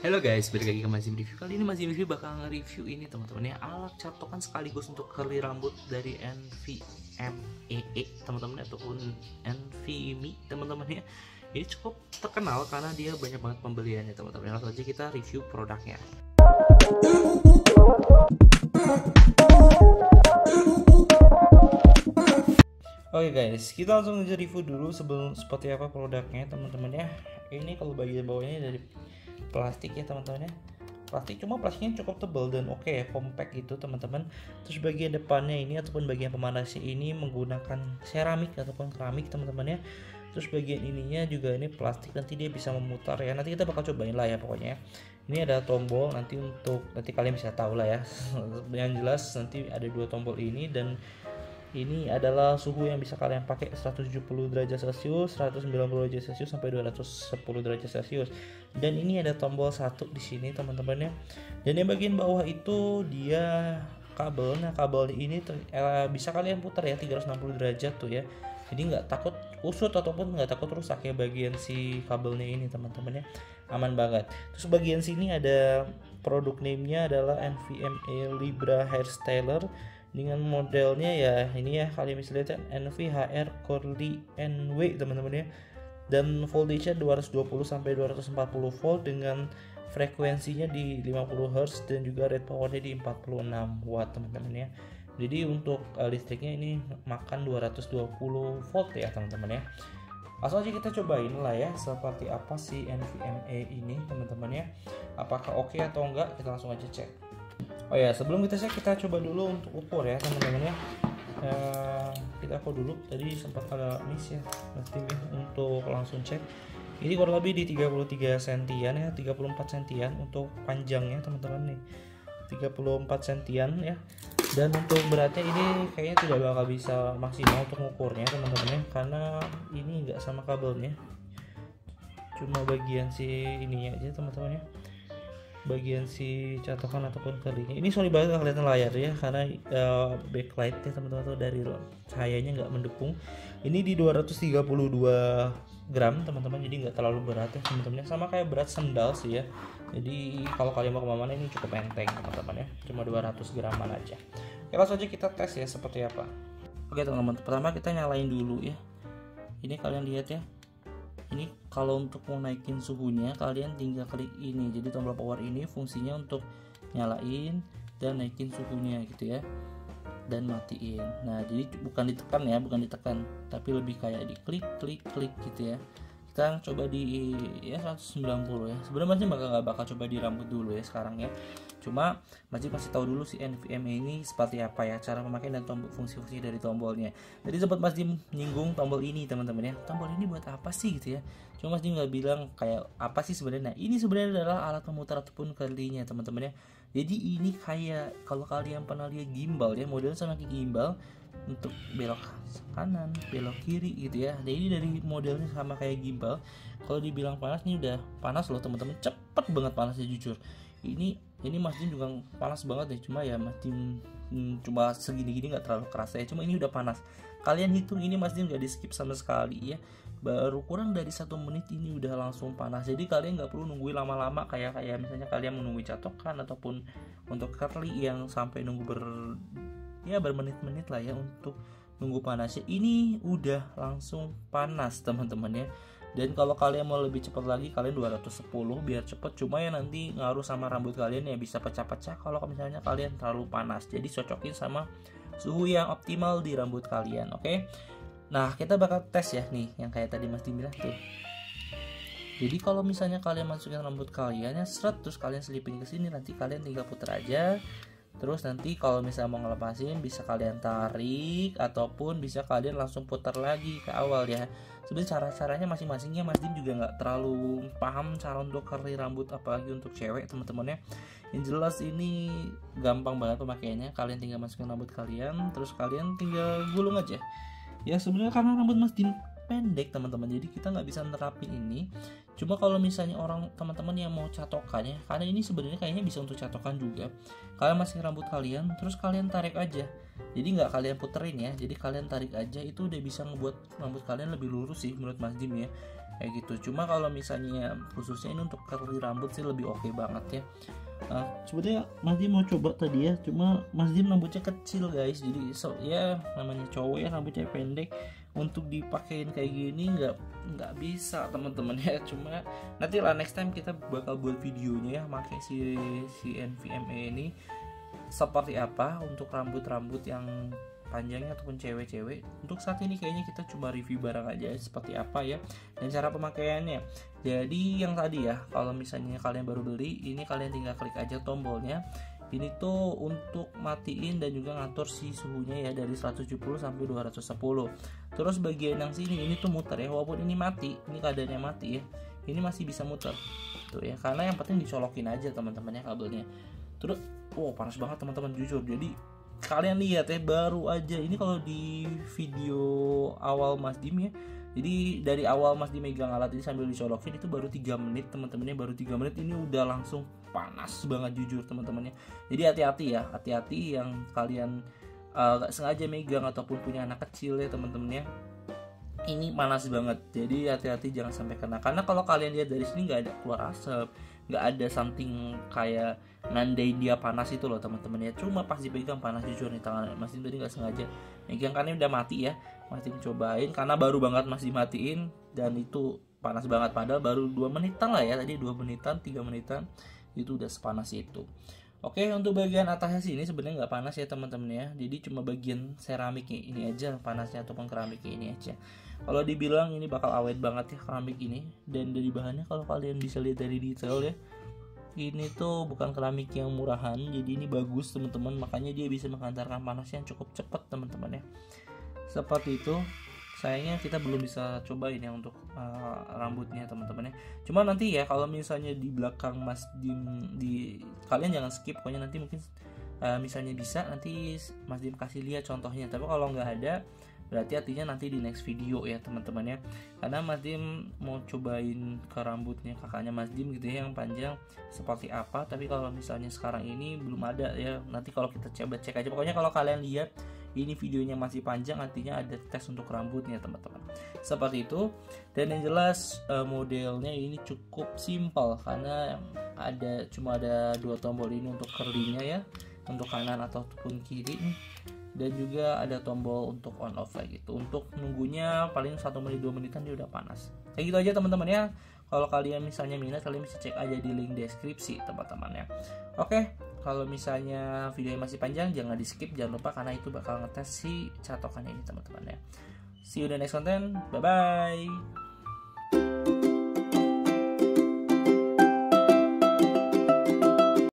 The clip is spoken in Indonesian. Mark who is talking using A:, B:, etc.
A: Halo guys, balik lagi ke Mazim Review. Kali ini Mazim Review bakal nge-review ini teman-teman ya, alat catokan sekaligus untuk curly rambut dari NVMe teman-teman, ataupun NVMe teman-teman ya. Ini cukup terkenal karena dia banyak banget pembeliannya teman-teman. Langsung aja kita review produknya. Oke guys, kita langsung aja review dulu sebelum seperti apa produknya teman-teman ya. Ini kalau bagian bawahnya dari plastik ya teman-teman ya. Plastiknya cukup tebal dan oke ya, compact gitu teman-teman. Terus bagian depannya ini ataupun bagian pemanasnya ini menggunakan seramik ataupun keramik teman-teman ya. Terus bagian ininya juga ini plastik, nanti dia bisa memutar ya. Nanti kita bakal cobain lah ya pokoknya. Ini ada tombol nanti kalian bisa tahu lah ya. Yang jelas nanti ada dua tombol ini, dan ini adalah suhu yang bisa kalian pakai 170 derajat Celcius, 190 derajat Celcius sampai 210 derajat Celcius. Dan ini ada tombol satu di sini teman-teman ya. Dan yang bagian bawah itu dia kabel. Nah, kabel ini bisa kalian putar ya 360 derajat tuh ya. Jadi nggak takut kusut ataupun nggak takut rusak ya bagian si kabelnya ini teman-teman ya. Aman banget. Terus bagian sini ada produk name-nya adalah NVMe Libra Hair Styler. Dengan modelnya ya ini ya, kalian bisa lihat ya, NVHR Curly NW teman-teman ya. Dan voltage-nya 220 sampai 240 volt dengan frekuensinya di 50 Hz dan juga rate power-nya di 46 watt teman-teman ya. Jadi untuk listriknya ini makan 220 volt ya teman-teman ya. Langsung aja kita cobain lah ya seperti apa sih NVMe ini teman-teman ya. Apakah oke atau enggak, kita langsung aja cek. Oh ya, sebelum kita cek, kita coba dulu untuk ukur ya teman-teman ya. Kita ukur dulu, tadi sempat ada miss ya untuk langsung cek. Ini kurang lebih di 33 sentian ya, 34 sentian untuk panjangnya teman-teman nih, 34 sentian ya. Dan untuk beratnya ini kayaknya tidak bakal bisa maksimal untuk mengukurnya teman-teman ya, karena ini enggak sama kabelnya, cuma bagian si ininya aja teman-teman ya, bagian si catokan ataupun curly-nya. Ini sorry banget nggak kelihatan layar ya, karena backlight ya teman-teman tuh dari cahayanya nggak mendukung. Ini di 232 gram teman-teman, jadi nggak terlalu berat ya teman-teman, sama kayak berat sendal sih ya. Jadi kalau kalian mau kemana-mana ini cukup enteng teman-teman ya, cuma 200 graman aja. Oke, langsung aja kita tes ya seperti apa. Oke teman-teman, pertama kita nyalain dulu ya. Ini kalian lihat ya, ini kalau untuk mau naikin suhunya kalian tinggal klik ini. Jadi tombol power ini fungsinya untuk nyalain dan naikin suhunya gitu ya, dan matiin. Nah, jadi bukan ditekan, tapi lebih kayak di klik gitu ya. Kita coba di ya 190 ya. Sebenarnya masih nggak bakal coba di rambut dulu ya sekarang ya. Cuma masih tahu dulu si NVMe ini seperti apa ya, cara memakai dan fungsi-fungsi dari tombolnya. Jadi sempat Mas Dim nyinggung tombol ini teman-teman ya. Tombol ini buat apa sih gitu ya? Cuma Mas Dim nggak bilang kayak apa sih sebenarnya. Nah, ini sebenarnya adalah alat pemutar ataupun curly-nya teman-teman ya. Jadi ini kayak kalau kalian pernah lihat gimbal ya, modelnya sama kayak gimbal untuk belok kanan, belok kiri gitu ya. Nah, ini dari modelnya sama kayak gimbal. Kalau dibilang panas, nih udah panas loh teman-teman, cepet banget panasnya jujur. Ini Mas Dim juga panas banget ya, cuma ya Mas Dim cuma segini-gini nggak terlalu kerasa ya, cuma ini udah panas. Kalian hitung ini Mas Dim nggak di skip sama sekali ya, baru kurang dari 1 menit ini udah langsung panas. Jadi kalian nggak perlu nungguin lama-lama kayak misalnya kalian menunggu catokan ataupun untuk curly yang sampai nunggu bermenit-menit lah ya untuk nunggu panasnya. Ini udah langsung panas teman-teman ya. Dan kalau kalian mau lebih cepat lagi, kalian 210 biar cepet. Cuma ya nanti ngaruh sama rambut kalian ya, bisa pecah-pecah kalau misalnya kalian terlalu panas. Jadi cocokin sama suhu yang optimal di rambut kalian, oke? Nah, kita bakal tes ya nih, yang kayak tadi Mas Dim bilang tuh. Jadi kalau misalnya kalian masukin rambut kalian ya seret, terus kalian selipin ke sini, nanti kalian tinggal puter aja. Terus nanti kalau misalnya mau ngelepasin bisa kalian tarik ataupun bisa kalian langsung putar lagi ke awal ya. Sebenarnya caranya masing-masingnya Mas Dim juga nggak terlalu paham cara untuk curly rambut apalagi untuk cewek teman-teman ya. Yang jelas ini gampang banget pemakaiannya. Kalian tinggal masukin rambut kalian, terus kalian tinggal gulung aja. Ya sebenarnya karena rambut Mas Dim pendek teman-teman, jadi kita nggak bisa nerapin ini. Cuma kalau misalnya orang teman-teman yang mau catokannya, karena ini sebenarnya kayaknya bisa untuk catokan juga, kalian masukin rambut kalian terus kalian tarik aja. Jadi nggak kalian puterin ya, jadi kalian tarik aja, itu udah bisa ngebuat rambut kalian lebih lurus sih menurut Mas Dim ya. kayak gitu. Cuma kalau misalnya khususnya ini untuk curly rambut sih lebih oke banget ya. Sebenarnya Mas Dim mau coba tadi ya, cuma Mas Dim rambutnya kecil guys, jadi ya namanya cowok ya rambutnya pendek, untuk dipakein kayak gini nggak bisa teman-teman ya. Cuma nanti lah next time kita bakal buat videonya ya, pakai si NVMe ini seperti apa untuk rambut-rambut yang panjangnya ataupun cewek-cewek. Untuk saat ini kayaknya kita coba review barang aja seperti apa ya, dan cara pemakaiannya. Jadi yang tadi ya, kalau misalnya kalian baru beli ini, kalian tinggal klik aja tombolnya. Ini tuh untuk matiin dan juga ngatur si suhunya ya, dari 170 sampai 210. Terus bagian yang sini ini tuh muter ya, walaupun ini mati, ini keadaannya mati ya, ini masih bisa muter tuh ya, karena yang penting dicolokin aja teman-teman ya kabelnya. Terus panas banget teman-teman, jujur. Jadi kalian lihat ya, baru aja ini kalau di video awal Mas Dim ya, jadi dari awal Mas Dim megang alat ini sambil dicolokin itu baru 3 menit teman-temannya, baru 3 menit ini udah langsung panas banget jujur teman-temannya. Jadi hati-hati ya, hati-hati yang kalian gak sengaja megang ataupun punya anak kecil ya teman-teman ya, ini panas banget. Jadi hati-hati jangan sampai kena, karena kalau kalian lihat dari sini nggak ada keluar asap, nggak ada something kayak nandain dia panas itu loh teman-teman ya. Cuma pas dipegang panas jujur nih tangan Mas Dim tadi, nggak sengaja megang kan ini udah mati ya. Mas Dim cobain karena baru banget Mas Dim matiin, dan itu panas banget, padahal baru 2 menitan lah ya tadi, 2 menitan 3 menitan itu udah sepanas itu. Oke, untuk bagian atasnya sini sebenarnya nggak panas ya teman-teman ya, jadi cuma bagian seramiknya ini aja panasnya, ataupun keramiknya ini aja. Kalau dibilang ini bakal awet banget ya keramik ini, dan dari bahannya kalau kalian bisa lihat dari detail ya, ini tuh bukan keramik yang murahan, jadi ini bagus teman-teman, makanya dia bisa menghantarkan panas yang cukup cepat teman-teman ya. Seperti itu. Sayangnya kita belum bisa cobain ya untuk rambutnya teman-teman ya. Cuma nanti ya kalau misalnya di belakang Mas Dim, kalian jangan skip, pokoknya nanti mungkin misalnya bisa nanti Mas Dim kasih lihat contohnya. Tapi kalau nggak ada berarti artinya nanti di next video ya teman-teman ya, karena Mas Dim mau cobain ke rambutnya kakaknya Mas Dim gitu ya, yang panjang seperti apa. Tapi kalau misalnya sekarang ini belum ada ya, nanti kalau kita coba cek aja. Pokoknya kalau kalian lihat ini videonya masih panjang, artinya ada tes untuk rambutnya teman-teman, seperti itu. Dan yang jelas modelnya ini cukup simpel, karena cuma ada 2 tombol ini untuk curlingnya ya, untuk kanan ataupun kiri nih, dan juga ada tombol untuk on off kayak gitu. Untuk nunggunya paling 1 menit 2 menitan dia udah panas. Kayak gitu aja teman-teman ya. Kalau kalian misalnya minat, kalian bisa cek aja di link deskripsi teman-teman ya. Oke, kalau misalnya videonya masih panjang jangan di skip, jangan lupa, karena itu bakal ngetes si catokannya ini teman-teman ya. See you in the next content, bye bye.